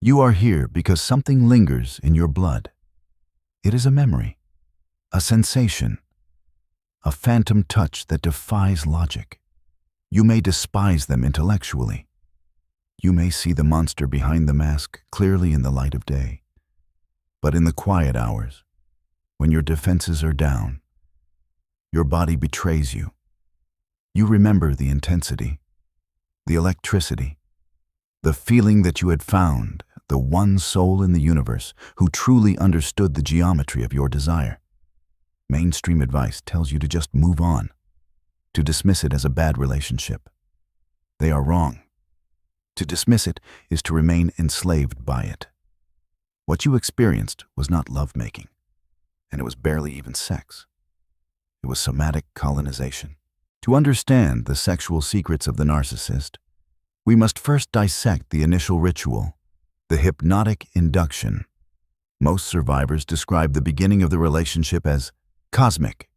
You are here because something lingers in your blood. It is a memory, a sensation, a phantom touch that defies logic. You may despise them intellectually. You may see the monster behind the mask clearly in the light of day. But in the quiet hours, when your defenses are down, your body betrays you. You remember the intensity, the electricity, the feeling that you had found the one soul in the universe who truly understood the geometry of your desire. Mainstream advice tells you to just move on, to dismiss it as a bad relationship. They are wrong. To dismiss it is to remain enslaved by it. What you experienced was not lovemaking, and it was barely even sex. It was somatic colonization. To understand the sexual secrets of the narcissist, we must first dissect the initial ritual, the hypnotic induction. Most survivors describe the beginning of the relationship as cosmic.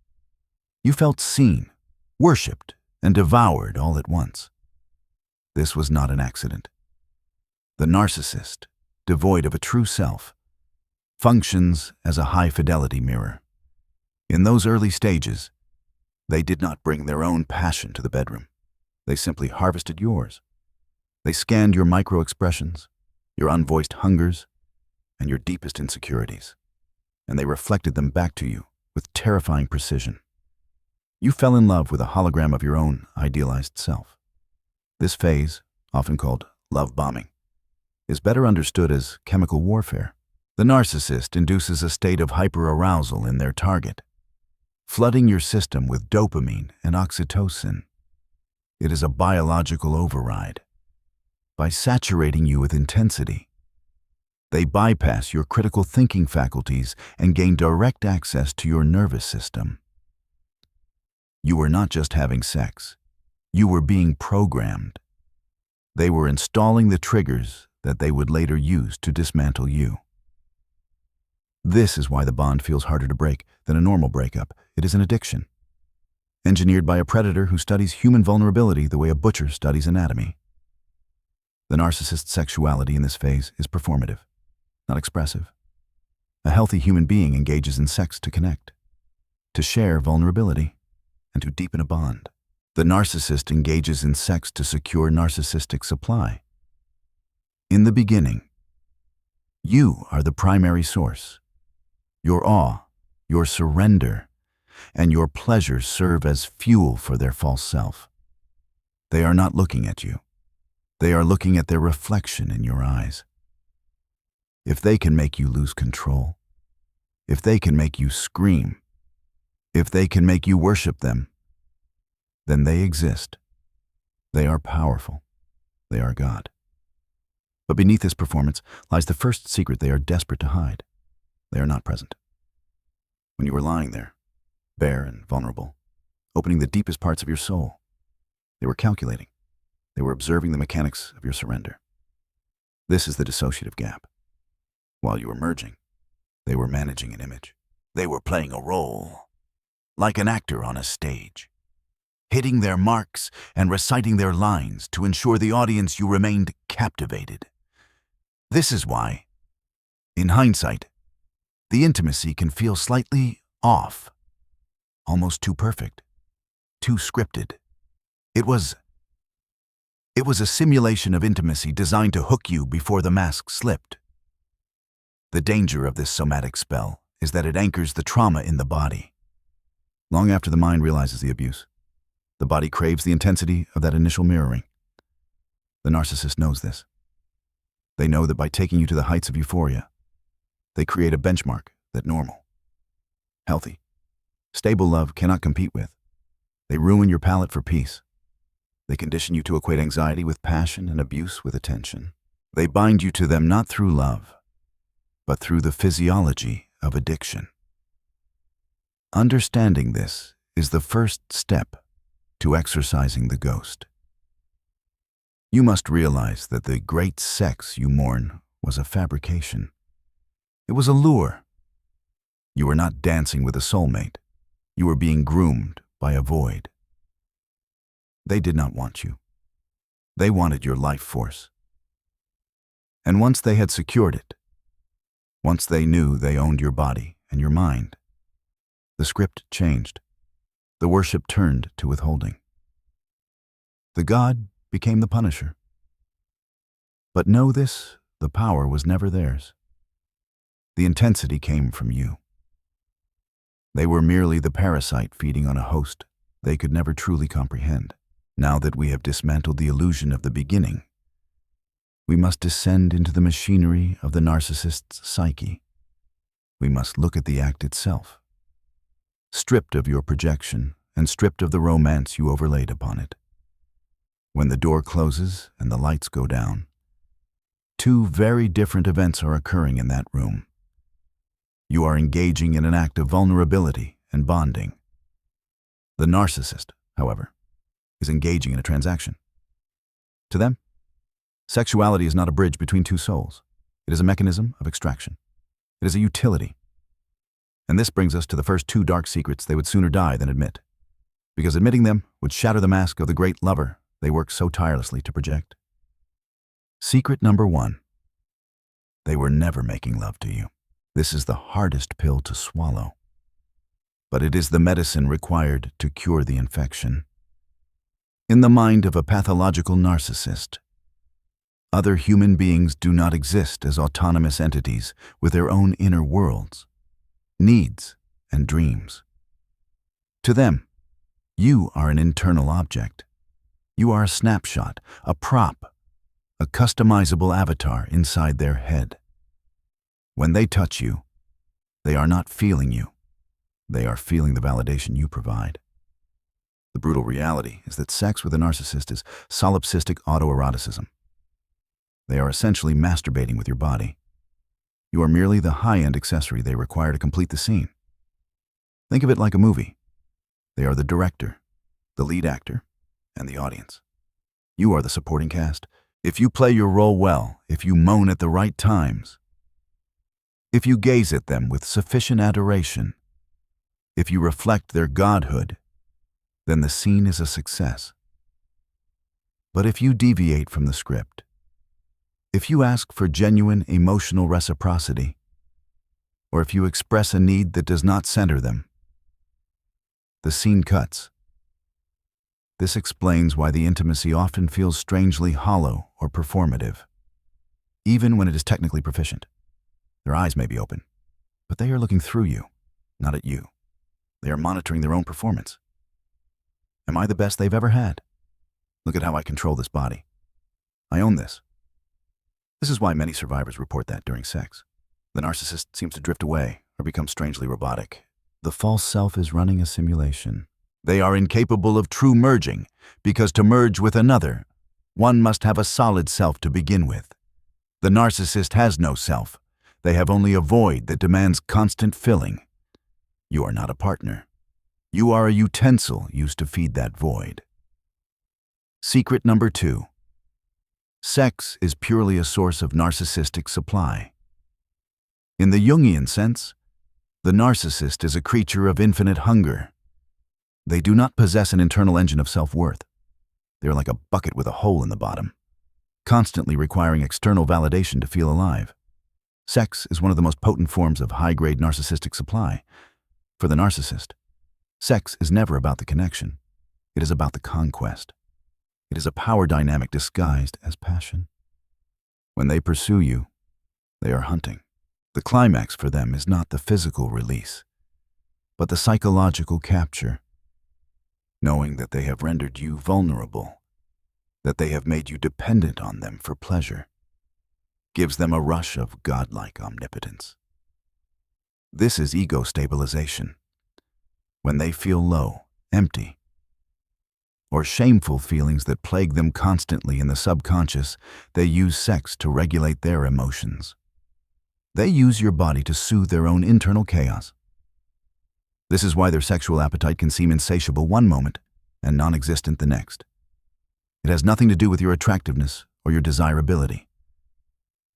You felt seen, worshipped, and devoured all at once. This was not an accident. The narcissist, devoid of a true self, functions as a high-fidelity mirror. In those early stages, they did not bring their own passion to the bedroom. They simply harvested yours. They scanned your micro-expressions, your unvoiced hungers, and your deepest insecurities, and they reflected them back to you with terrifying precision. You fell in love with a hologram of your own idealized self. This phase, often called love bombing, is better understood as chemical warfare. The narcissist induces a state of hyperarousal in their target, flooding your system with dopamine and oxytocin. It is a biological override. By saturating you with intensity, they bypass your critical thinking faculties and gain direct access to your nervous system. You were not just having sex. You were being programmed. They were installing the triggers that they would later use to dismantle you. This is why the bond feels harder to break than a normal breakup. It is an addiction, engineered by a predator who studies human vulnerability the way a butcher studies anatomy. The narcissist's sexuality in this phase is performative, not expressive. A healthy human being engages in sex to connect, to share vulnerability, and to deepen a bond. The narcissist engages in sex to secure narcissistic supply. In the beginning, you are the primary source. Your awe, your surrender, and your pleasure serve as fuel for their false self. They are not looking at you. They are looking at their reflection in your eyes. If they can make you lose control, if they can make you scream, if they can make you worship them, then they exist. They are powerful. They are God. But beneath this performance lies the first secret they are desperate to hide. They are not present. When you were lying there, bare and vulnerable, opening the deepest parts of your soul, they were calculating. They were observing the mechanics of your surrender. This is the dissociative gap. While you were merging, they were managing an image. They were playing a role, like an actor on a stage, hitting their marks and reciting their lines to ensure the audience you remained captivated. This is why, in hindsight, the intimacy can feel slightly off, almost too perfect, too scripted. It was a simulation of intimacy designed to hook you before the mask slipped. The danger of this somatic spell is that it anchors the trauma in the body. Long after the mind realizes the abuse, the body craves the intensity of that initial mirroring. The narcissist knows this. They know that by taking you to the heights of euphoria, they create a benchmark that normal, healthy, stable love cannot compete with. They ruin your palate for peace. They condition you to equate anxiety with passion and abuse with attention. They bind you to them not through love, but through the physiology of addiction. Understanding this is the first step to exorcising the ghost. You must realize that the great sex you mourn was a fabrication. It was a lure. You were not dancing with a soulmate. You were being groomed by a void. They did not want you. They wanted your life force. And once they had secured it, once they knew they owned your body and your mind, the script changed. The worship turned to withholding. The god became the punisher. But know this, the power was never theirs. The intensity came from you. They were merely the parasite feeding on a host they could never truly comprehend. Now that we have dismantled the illusion of the beginning, we must descend into the machinery of the narcissist's psyche. We must look at the act itself, stripped of your projection and stripped of the romance you overlaid upon it. When the door closes and the lights go down, two very different events are occurring in that room. You are engaging in an act of vulnerability and bonding. The narcissist, however, is engaging in a transaction. To them, sexuality is not a bridge between two souls. It is a mechanism of extraction. It is a utility. And this brings us to the first two dark secrets they would sooner die than admit, because admitting them would shatter the mask of the great lover they work so tirelessly to project. Secret number 1. They were never making love to you. This is the hardest pill to swallow, but it is the medicine required to cure the infection. In the mind of a pathological narcissist, other human beings do not exist as autonomous entities with their own inner worlds, needs, and dreams. To them, you are an internal object. You are a snapshot, a prop, a customizable avatar inside their head. When they touch you, they are not feeling you. They are feeling the validation you provide. The brutal reality is that sex with a narcissist is solipsistic autoeroticism. They are essentially masturbating with your body. You are merely the high-end accessory they require to complete the scene. Think of it like a movie. They are the director, the lead actor, and the audience. You are the supporting cast. If you play your role well, if you moan at the right times, if you gaze at them with sufficient adoration, if you reflect their godhood, then the scene is a success. But if you deviate from the script, if you ask for genuine emotional reciprocity, or if you express a need that does not center them, the scene cuts. This explains why the intimacy often feels strangely hollow or performative, even when it is technically proficient. Their eyes may be open, but they are looking through you, not at you. They are monitoring their own performance. Am I the best they've ever had? Look at how I control this body. I own this. This is why many survivors report that during sex. The narcissist seems to drift away or become strangely robotic. The false self is running a simulation. They are incapable of true merging, because to merge with another, one must have a solid self to begin with. The narcissist has no self. They have only a void that demands constant filling. You are not a partner. You are a utensil used to feed that void. Secret number 2. Sex is purely a source of narcissistic supply. In the Jungian sense, the narcissist is a creature of infinite hunger. They do not possess an internal engine of self-worth. They are like a bucket with a hole in the bottom, constantly requiring external validation to feel alive. Sex is one of the most potent forms of high-grade narcissistic supply. For the narcissist, sex is never about the connection. It is about the conquest. It is a power dynamic disguised as passion. When they pursue you, they are hunting. The climax for them is not the physical release, but the psychological capture. Knowing that they have rendered you vulnerable, that they have made you dependent on them for pleasure, gives them a rush of godlike omnipotence. This is ego stabilization. When they feel low, empty, or shameful feelings that plague them constantly in the subconscious, they use sex to regulate their emotions. They use your body to soothe their own internal chaos. This is why their sexual appetite can seem insatiable one moment and non-existent the next. It has nothing to do with your attractiveness or your desirability.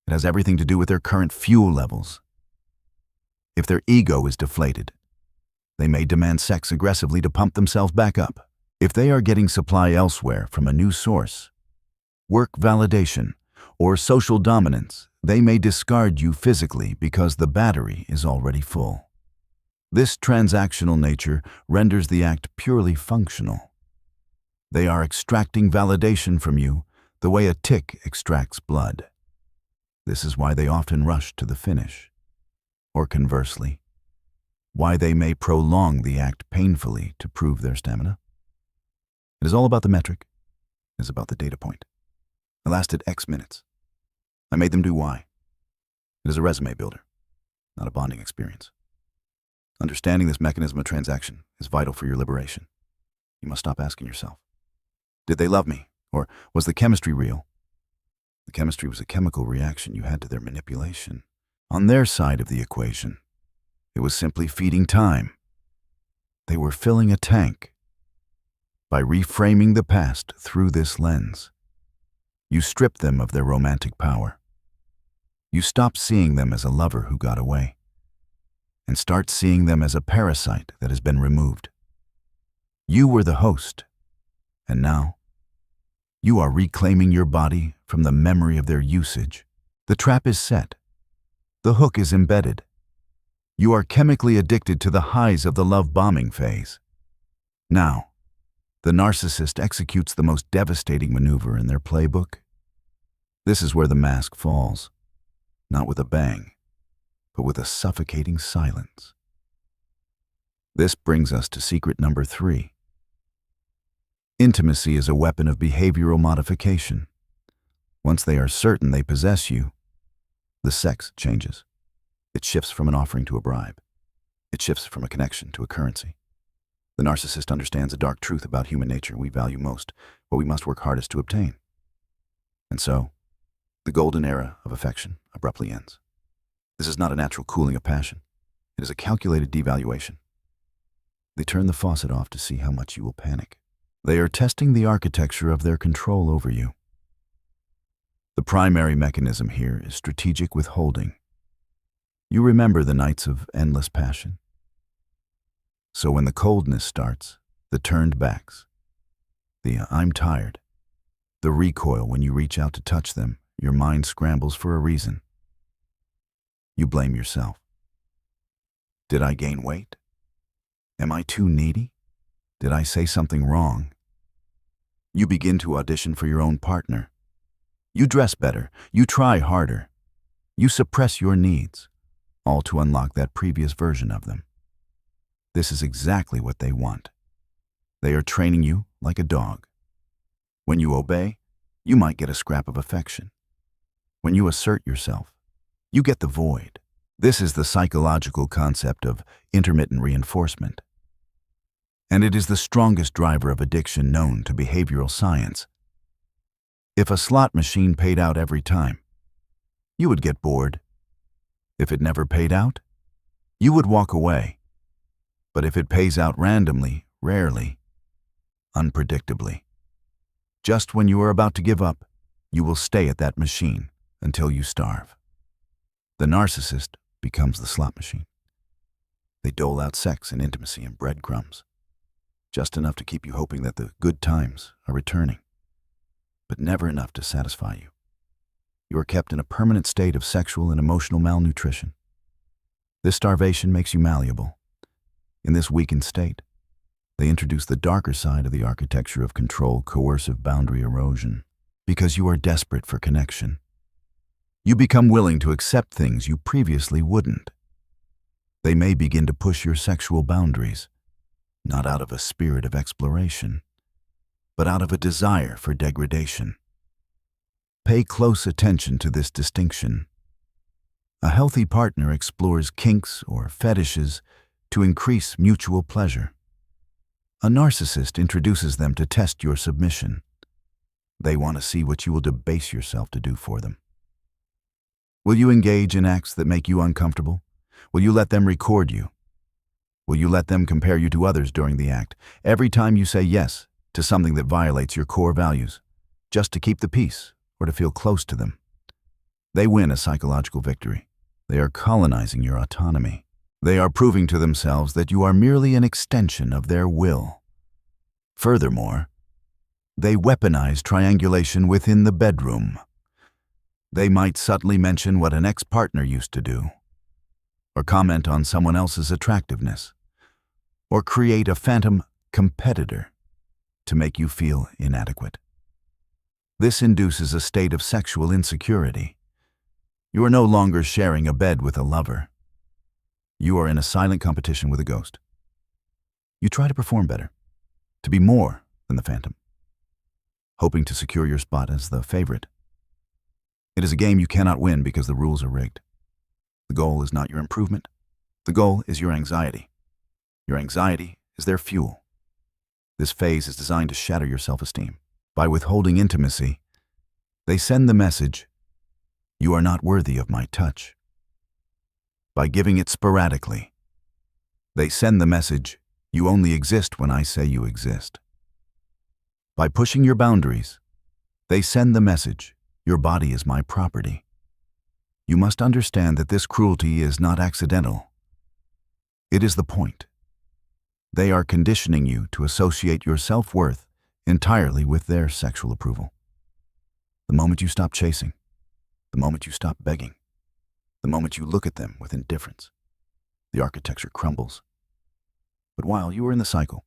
It has everything to do with their current fuel levels. If their ego is deflated, they may demand sex aggressively to pump themselves back up. If they are getting supply elsewhere from a new source, work validation, or social dominance they may discard you physically because the battery is already full. This transactional nature renders the act purely functional. They are extracting validation from you the way a tick extracts blood. This is why they often rush to the finish. Or conversely, why they may prolong the act painfully to prove their stamina. It is all about the metric. It is about the data point. I lasted X minutes. I made them do Y. It is a resume builder, not a bonding experience. Understanding this mechanism of transaction is vital for your liberation. You must stop asking yourself, did they love me? Or was the chemistry real? The chemistry was a chemical reaction you had to their manipulation. On their side of the equation, it was simply feeding time. They were filling a tank. By reframing the past through this lens, you strip them of their romantic power. You stop seeing them as a lover who got away, and start seeing them as a parasite that has been removed. You were the host, and now you are reclaiming your body from the memory of their usage. The trap is set. The hook is embedded. You are chemically addicted to the highs of the love bombing phase. Now, the narcissist executes the most devastating maneuver in their playbook. This is where the mask falls, not with a bang, but with a suffocating silence. This brings us to secret number 3. Intimacy is a weapon of behavioral modification. Once they are certain they possess you, the sex changes. It shifts from an offering to a bribe. It shifts from a connection to a currency. The narcissist understands a dark truth about human nature we value most, what we must work hardest to obtain. And so, the golden era of affection abruptly ends. This is not a natural cooling of passion. It is a calculated devaluation. They turn the faucet off to see how much you will panic. They are testing the architecture of their control over you. The primary mechanism here is strategic withholding. You remember the nights of endless passion. So when the coldness starts, the turned backs, the I'm tired, the recoil when you reach out to touch them, your mind scrambles for a reason. You blame yourself. Did I gain weight? Am I too needy? Did I say something wrong? You begin to audition for your own partner. You dress better. You try harder. You suppress your needs, all to unlock that previous version of them. This is exactly what they want. They are training you like a dog. When you obey, you might get a scrap of affection. When you assert yourself, you get the void. This is the psychological concept of intermittent reinforcement. And it is the strongest driver of addiction known to behavioral science. If a slot machine paid out every time, you would get bored. If it never paid out, you would walk away. But if it pays out randomly, rarely, unpredictably, just when you are about to give up, you will stay at that machine until you starve. The narcissist becomes the slot machine. They dole out sex and intimacy and breadcrumbs, just enough to keep you hoping that the good times are returning, but never enough to satisfy you. You are kept in a permanent state of sexual and emotional malnutrition. This starvation makes you malleable. In this weakened state, they introduce the darker side of the architecture of control, coercive boundary erosion. Because you are desperate for connection, you become willing to accept things you previously wouldn't. They may begin to push your sexual boundaries, not out of a spirit of exploration, but out of a desire for degradation. Pay close attention to this distinction. A healthy partner explores kinks or fetishes to increase mutual pleasure. A narcissist introduces them to test your submission. They want to see what you will debase yourself to do for them. Will you engage in acts that make you uncomfortable? Will you let them record you? Will you let them compare you to others during the act, every time you say yes to something that violates your core values, just to keep the peace or to feel close to them? They win a psychological victory. They are colonizing your autonomy. They are proving to themselves that you are merely an extension of their will. Furthermore, they weaponize triangulation within the bedroom. They might subtly mention what an ex-partner used to do, or comment on someone else's attractiveness, or create a phantom competitor to make you feel inadequate. This induces a state of sexual insecurity. You are no longer sharing a bed with a lover. You are in a silent competition with a ghost. You try to perform better, to be more than the phantom, hoping to secure your spot as the favorite. It is a game you cannot win because the rules are rigged. The goal is not your improvement. The goal is your anxiety. Your anxiety is their fuel. This phase is designed to shatter your self-esteem. By withholding intimacy, they send the message, "You are not worthy of my touch." By giving it sporadically, they send the message, "You only exist when I say you exist." By pushing your boundaries, they send the message, "Your body is my property." You must understand that this cruelty is not accidental. It is the point. They are conditioning you to associate your self-worth entirely with their sexual approval. The moment you stop chasing, the moment you stop begging, the moment you look at them with indifference, the architecture crumbles. But while you are in the cycle,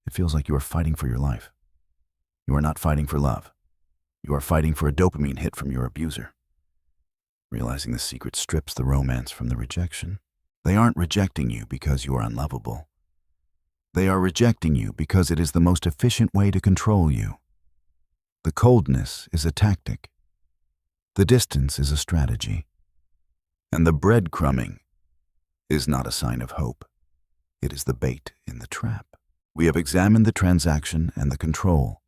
it feels like you are fighting for your life. You are not fighting for love. You are fighting for a dopamine hit from your abuser. Realizing the secret strips the romance from the rejection. They aren't rejecting you because you are unlovable. They are rejecting you because it is the most efficient way to control you. The coldness is a tactic. The distance is a strategy. And the breadcrumbing is not a sign of hope. It is the bait in the trap. We have examined the transaction and the control.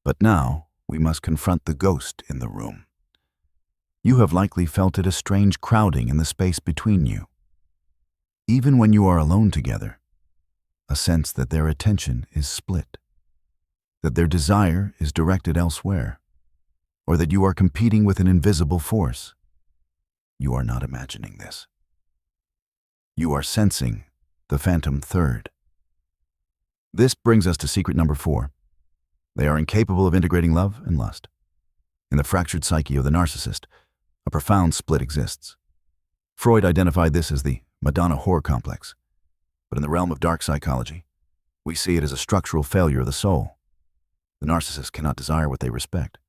But now we must confront the ghost in the room. You have likely felt it a strange crowding in the space between you. Even when you are alone together, a sense that their attention is split, that their desire is directed elsewhere, or that you are competing with an invisible force. You are not imagining this. You are sensing the phantom third. This brings us to secret number 4. They are incapable of integrating love and lust. In the fractured psyche of the narcissist, a profound split exists. Freud identified this as the Madonna whore complex, but in the realm of dark psychology, we see it as a structural failure of the soul. The narcissist cannot desire what they respect,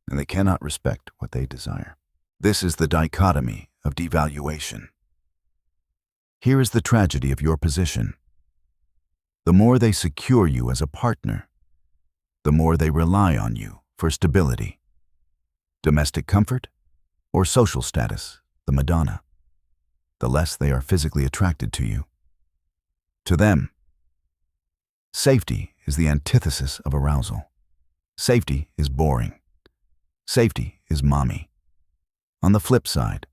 and they cannot respect what they desire. This is the dichotomy of devaluation. Here is the tragedy of your position. The more they secure you as a partner, the more they rely on you for stability, domestic comfort, or social status, the Madonna, the less they are physically attracted to you. To them, safety is the antithesis of arousal. Safety is boring. Safety is mommy. On the flip side,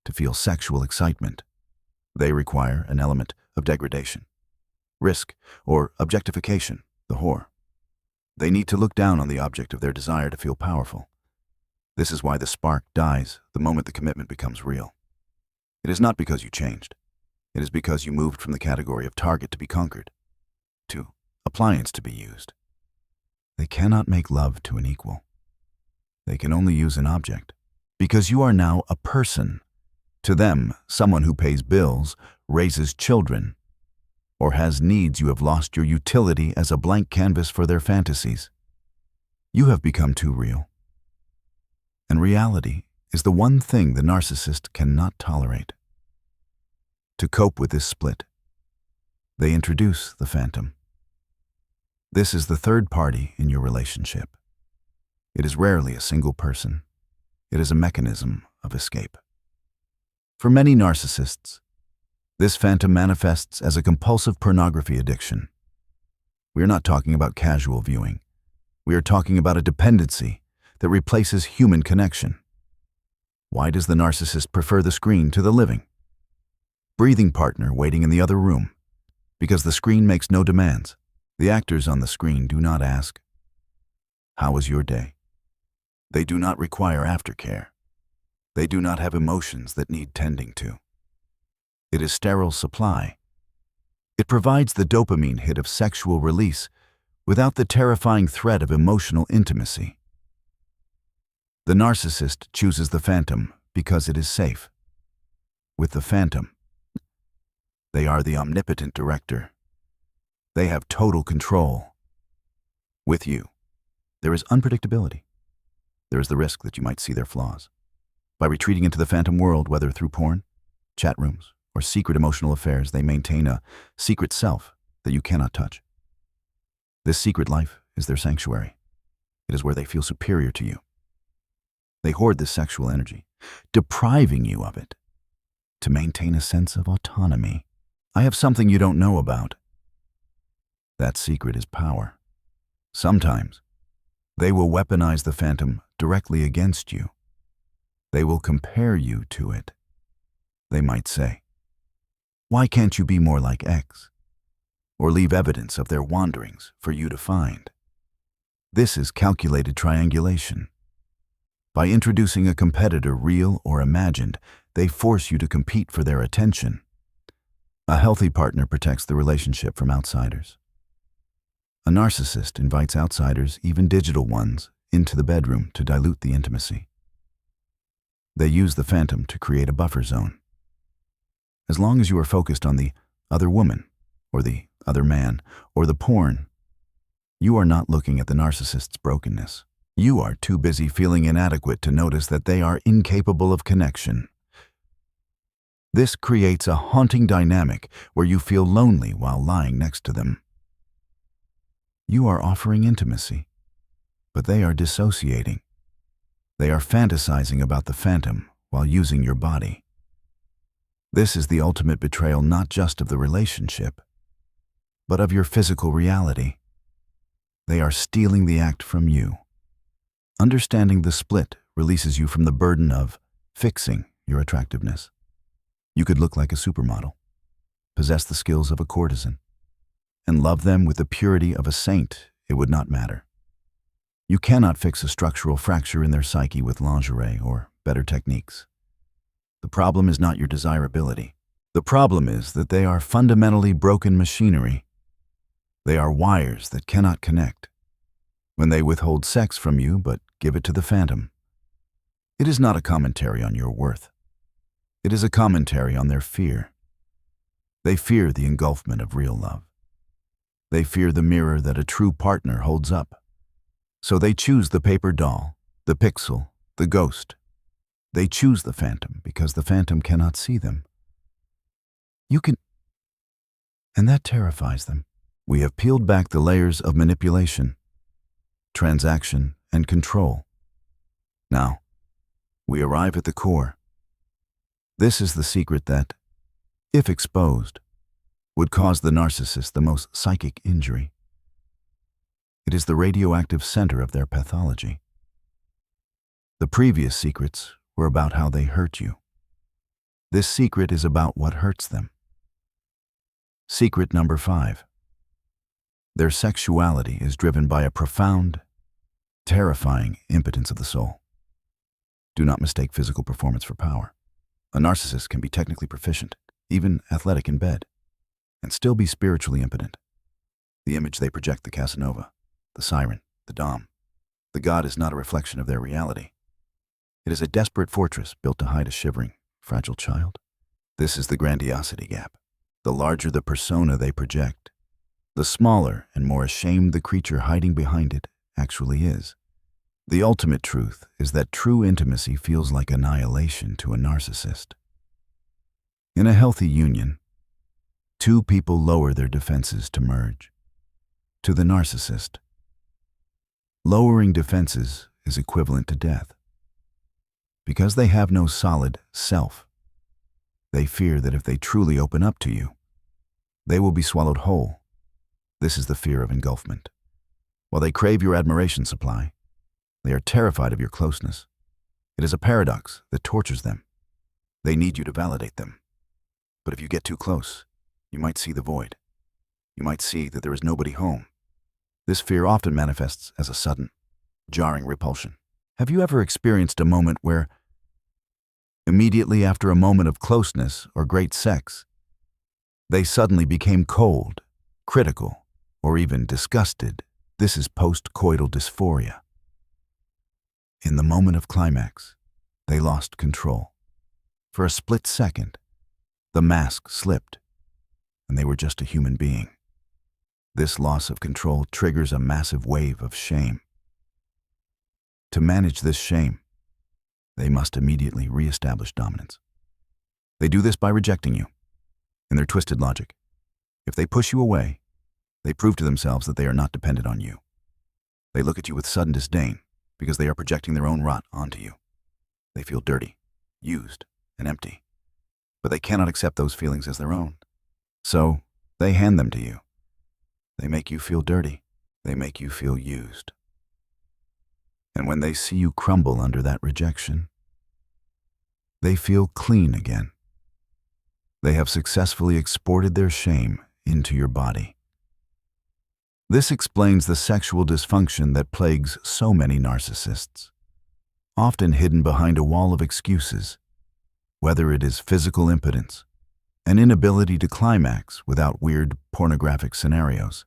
to feel sexual excitement, they require an element of degradation, risk, or objectification, the whore. They need to look down on the object of their desire to feel powerful. This is why the spark dies the moment the commitment becomes real. It is not because you changed. It is because you moved from the category of target to be conquered to appliance to be used. They cannot make love to an equal. They can only use an object, because you are now a person. To them, someone who pays bills, raises children, or has needs, you have lost your utility as a blank canvas for their fantasies. You have become too real. And reality is the one thing the narcissist cannot tolerate. To cope with this split, they introduce the phantom. This is the third party in your relationship. It is rarely a single person. It is a mechanism of escape. For many narcissists, this phantom manifests as a compulsive pornography addiction. We are not talking about casual viewing. We are talking about a dependency that replaces human connection. Why does the narcissist prefer the screen to the living breathing partner waiting in the other room? Because the screen makes no demands. The actors on the screen do not ask, "How was your day?" They do not require aftercare. They do not have emotions that need tending to. It is sterile supply. It provides the dopamine hit of sexual release without the terrifying threat of emotional intimacy. The narcissist chooses the phantom because it is safe. With the phantom, they are the omnipotent director. They have total control. With you, there is unpredictability. There is the risk that you might see their flaws. By retreating into the phantom world, whether through porn, chat rooms, or secret emotional affairs, they maintain a secret self that you cannot touch. This secret life is their sanctuary. It is where they feel superior to you. They hoard this sexual energy, depriving you of it, to maintain a sense of autonomy. I have something you don't know about. That secret is power. Sometimes, they will weaponize the phantom directly against you. They will compare you to it. They might say, "Why can't you be more like X?" Or leave evidence of their wanderings for you to find. This is calculated triangulation. By introducing a competitor, real or imagined, they force you to compete for their attention. A healthy partner protects the relationship from outsiders. A narcissist invites outsiders, even digital ones, into the bedroom to dilute the intimacy. They use the phantom to create a buffer zone. As long as you are focused on the other woman, or the other man, or the porn, you are not looking at the narcissist's brokenness. You are too busy feeling inadequate to notice that they are incapable of connection. This creates a haunting dynamic where you feel lonely while lying next to them. You are offering intimacy, but they are dissociating. They are fantasizing about the phantom while using your body. This is the ultimate betrayal, not just of the relationship, but of your physical reality. They are stealing the act from you. Understanding the split releases you from the burden of fixing your attractiveness. You could look like a supermodel, possess the skills of a courtesan, and love them with the purity of a saint. It would not matter. You cannot fix a structural fracture in their psyche with lingerie or better techniques. The problem is not your desirability. The problem is that they are fundamentally broken machinery. They are wires that cannot connect. When they withhold sex from you but give it to the phantom, it is not a commentary on your worth. It is a commentary on their fear. They fear the engulfment of real love. They fear the mirror that a true partner holds up. So they choose the paper doll, the pixel, the ghost. They choose the phantom because the phantom cannot see them. And that terrifies them. We have peeled back the layers of manipulation, transaction, and control. Now, we arrive at the core. This is the secret that, if exposed, would cause the narcissist the most psychic injury. It is the radioactive center of their pathology. The previous secrets were about how they hurt you. This secret is about what hurts them. Secret number 5. Their sexuality is driven by a profound, terrifying impotence of the soul. Do not mistake physical performance for power. A narcissist can be technically proficient, even athletic in bed, and still be spiritually impotent. The image they project, the Casanova, the siren, the dom, the god, is not a reflection of their reality. It is a desperate fortress built to hide a shivering, fragile child. This is the grandiosity gap. The larger the persona they project, the smaller and more ashamed the creature hiding behind it actually is. The ultimate truth is that true intimacy feels like annihilation to a narcissist. In a healthy union, two people lower their defenses to merge. To the narcissist, lowering defenses is equivalent to death. Because they have no solid self, they fear that if they truly open up to you, they will be swallowed whole. This is the fear of engulfment. While they crave your admiration supply, they are terrified of your closeness. It is a paradox that tortures them. They need you to validate them. But if you get too close, you might see the void. You might see that there is nobody home. This fear often manifests as a sudden, jarring repulsion. Have you ever experienced a moment where, immediately after a moment of closeness or great sex, they suddenly became cold, critical, or even disgusted? This is post-coital dysphoria. In the moment of climax, they lost control. For a split second, the mask slipped, and they were just a human being. This loss of control triggers a massive wave of shame. To manage this shame, they must immediately reestablish dominance. They do this by rejecting you. In their twisted logic, if they push you away, they prove to themselves that they are not dependent on you. They look at you with sudden disdain because they are projecting their own rot onto you. They feel dirty, used, and empty, but they cannot accept those feelings as their own. So, they hand them to you. They make you feel dirty. They make you feel used. And when they see you crumble under that rejection, they feel clean again. They have successfully exported their shame into your body. This explains the sexual dysfunction that plagues so many narcissists, often hidden behind a wall of excuses, whether it is physical impotence, an inability to climax without weird pornographic scenarios,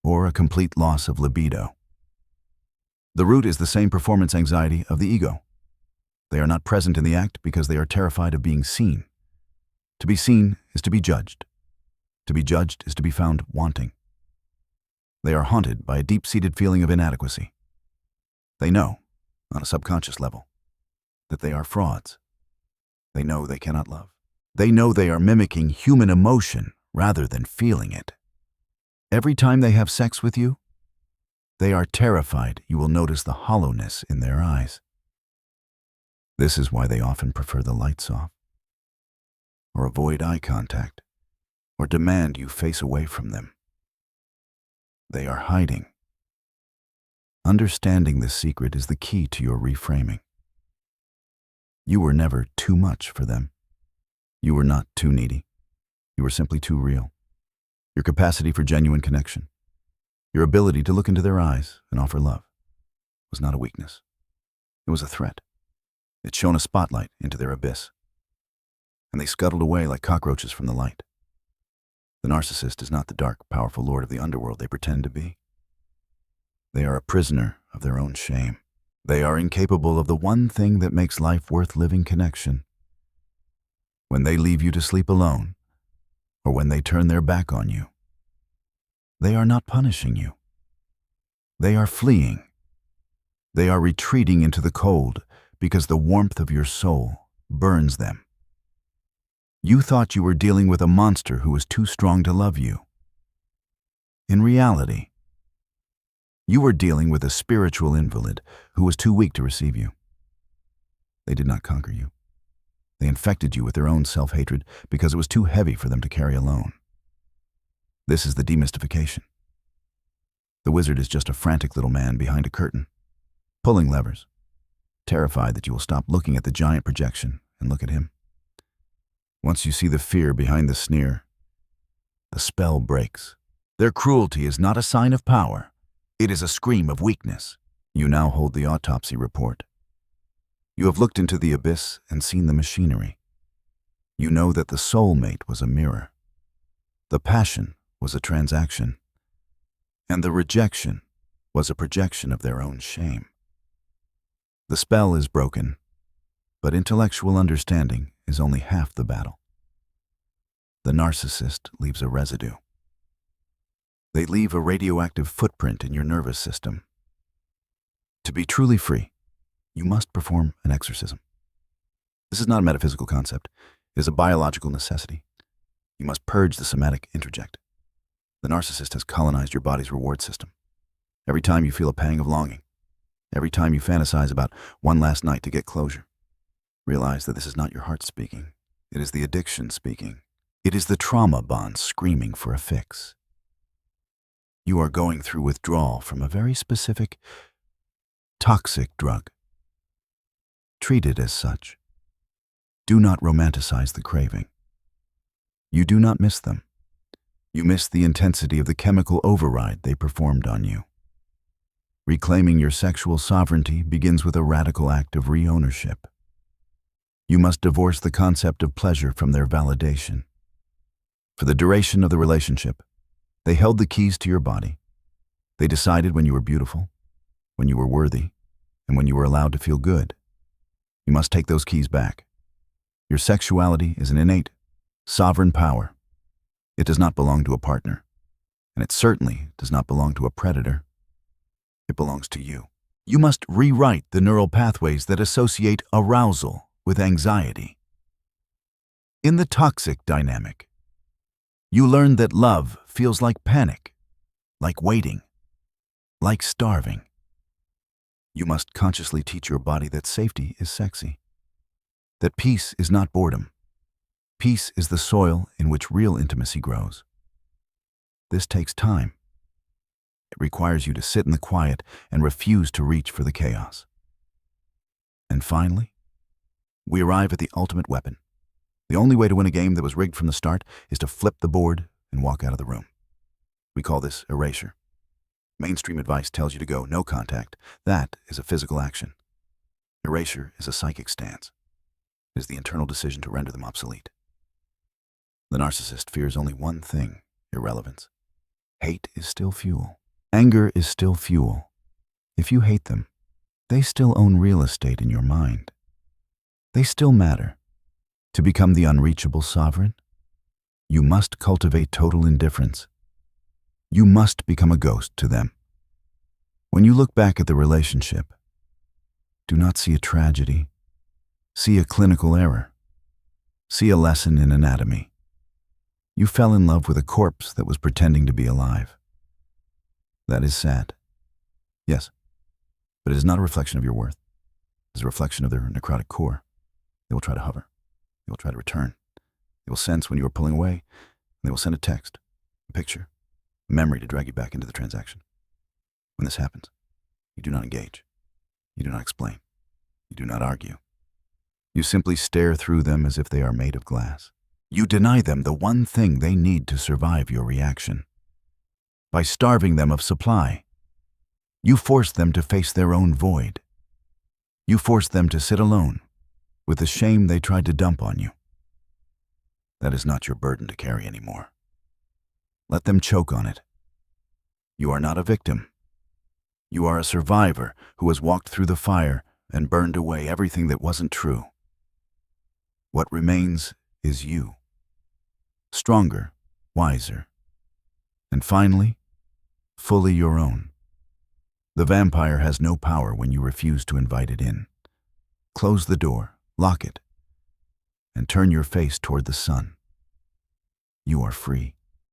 or a complete loss of libido. The root is the same performance anxiety of the ego. They are not present in the act because they are terrified of being seen. To be seen is to be judged. To be judged is to be found wanting. They are haunted by a deep-seated feeling of inadequacy. They know, on a subconscious level, that they are frauds. They know they cannot love. They know they are mimicking human emotion rather than feeling it. Every time they have sex with you, they are terrified you will notice the hollowness in their eyes. This is why they often prefer the lights off, or avoid eye contact, or demand you face away from them. They are hiding. Understanding this secret is the key to your reframing. You were never too much for them. You were not too needy. You were simply too real. Your capacity for genuine connection, your ability to look into their eyes and offer love, was not a weakness. It was a threat. It shone a spotlight into their abyss, and they scuttled away like cockroaches from the light. The narcissist is not the dark, powerful lord of the underworld they pretend to be. They are a prisoner of their own shame. They are incapable of the one thing that makes life worth living: connection. When they leave you to sleep alone, or when they turn their back on you, they are not punishing you. They are fleeing. They are retreating into the cold because the warmth of your soul burns them. You thought you were dealing with a monster who was too strong to love you. In reality, you were dealing with a spiritual invalid who was too weak to receive you. They did not conquer you. They infected you with their own self-hatred because it was too heavy for them to carry alone. This is the demystification. The wizard is just a frantic little man behind a curtain, pulling levers, terrified that you will stop looking at the giant projection and look at him. Once you see the fear behind the sneer, the spell breaks. Their cruelty is not a sign of power. It is a scream of weakness. You now hold the autopsy report. You have looked into the abyss and seen the machinery. You know that the soulmate was a mirror. The passion was a transaction. And the rejection was a projection of their own shame. The spell is broken, but intellectual understanding is only half the battle. The narcissist leaves a residue. They leave a radioactive footprint in your nervous system. To be truly free, you must perform an exorcism. This is not a metaphysical concept. It is a biological necessity. You must purge the somatic interject. The narcissist has colonized your body's reward system. Every time you feel a pang of longing, every time you fantasize about one last night to get closure, realize that this is not your heart speaking. It is the addiction speaking. It is the trauma bond screaming for a fix. You are going through withdrawal from a very specific, toxic drug. Treat it as such. Do not romanticize the craving. You do not miss them. You miss the intensity of the chemical override they performed on you. Reclaiming your sexual sovereignty begins with a radical act of re-ownership. You must divorce the concept of pleasure from their validation. For the duration of the relationship, they held the keys to your body. They decided when you were beautiful, when you were worthy, And when you were allowed to feel good, you must take those keys back. Your sexuality is an innate, sovereign power. It does not belong to a partner, and it certainly does not belong to a predator. It belongs to you. You must rewrite the neural pathways that associate arousal with anxiety. In the toxic dynamic, you learn that love feels like panic, like waiting, like starving. You must consciously teach your body that safety is sexy, that peace is not boredom. Peace is the soil in which real intimacy grows. This takes time. It requires you to sit in the quiet and refuse to reach for the chaos. And finally, we arrive at the ultimate weapon. The only way to win a game that was rigged from the start is to flip the board and walk out of the room. We call this erasure. Mainstream advice tells you to go no contact. That is a physical action. Erasure is a psychic stance. It is the internal decision to render them obsolete. The narcissist fears only one thing: irrelevance. Hate is still fuel. Anger is still fuel. If you hate them, they still own real estate in your mind. They still matter. To become the unreachable sovereign, you must cultivate total indifference. You must become a ghost to them. When you look back at the relationship, do not see a tragedy. See a clinical error. See a lesson in anatomy. You fell in love with a corpse that was pretending to be alive. That is sad. Yes, but it is not a reflection of your worth. It is a reflection of their necrotic core. They will try to hover. They will try to return. They will sense when you are pulling away, and they will send a text, a picture, a memory to drag you back into the transaction. When this happens, you do not engage. You do not explain. You do not argue. You simply stare through them as if they are made of glass. You deny them the one thing they need to survive your reaction. By starving them of supply, you force them to face their own void. You force them to sit alone with the shame they tried to dump on you. That is not your burden to carry anymore. Let them choke on it. You are not a victim. You are a survivor who has walked through the fire and burned away everything that wasn't true. What remains is you. Stronger, wiser, and finally, fully your own. The vampire has no power when you refuse to invite it in. Close the door, lock it, and turn your face toward the sun. You are free.